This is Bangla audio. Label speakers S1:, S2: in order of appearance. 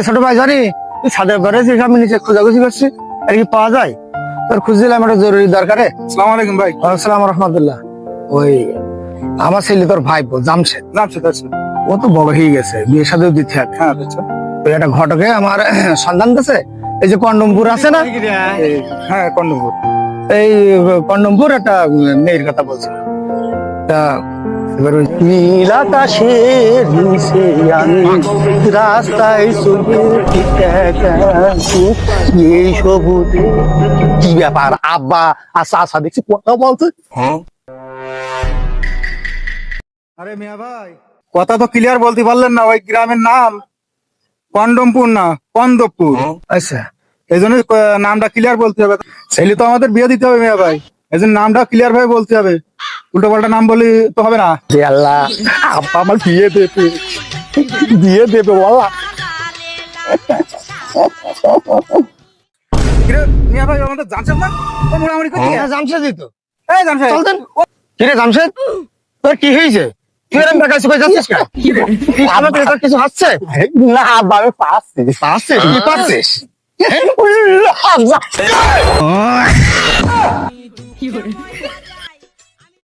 S1: ছোট ভাই জানি তুই ছাদের ঘরে আমি নিচে খোঁজাখুঁজি করছি আর কি পাওয়া যায় তোর খুঁজছিলাম একটা জরুরি দরকারে।
S2: আসসালামু আলাইকুম ভাই।
S1: আসসালাম রহমতুল্লাহ। ওই আমার ছেলে তোর ভাইপো জামশেদ,
S2: আচ্ছা।
S1: ও তো বড় হয়ে গেছে, বিয়ে শাদীও দিতে হবে।
S2: হ্যাঁ আচ্ছা।
S1: ওই একটা ঘটকে আমার সন্ধান দিয়েছে, এই যে কন্ডমপুর আছে না,
S2: হ্যাঁ কন্ডমপুর।
S1: এই কন্ডমপুর একটা মেয়ের কথা বলছিল। তা এবার ওই নীল আকাশের নিচে আমি রাস্তায় এই সবুজে কি ব্যাপার আব্বা আশা আশা দেখছি কথা বলছে।
S2: আরে মিয়া ভাই, কথা তো ক্লিয়ার বলতে পারলেন না। ওই গ্রামের নাম কন্ডমপুর না কন্দপুর।
S1: আচ্ছা
S2: এই জন্য নামটা ক্লিয়ার বলতে হবে। ছেলে তো আমাদের বিয়ে দিতে হবে মিয়া ভাই, এই জন্য নামটা ক্লিয়ার ভাবে বলতে হবে। উল্টো পাল্টা নাম বলি তো হবে না।
S1: হে আল্লাহ, আব্বা আমার বিয়ে দেবে, বিয়ে দেবে বাবা।
S2: কিরে মিয়া ভাই, আমাদের জানছেন না? ও মোড়ামুড়ি করছি।
S1: জামশেদই তো।
S2: এই জানছেন?
S1: চল দেন। কিরে জামশেদ, তোর কি হয়েছে? তুই এরকম বেকার সুখে যাচ্ছিস কেন? আমার তোর কিছু হচ্ছে না? আব্বা আমি পাচ্ছি পাচ্ছিস, কি পাচ্ছিস?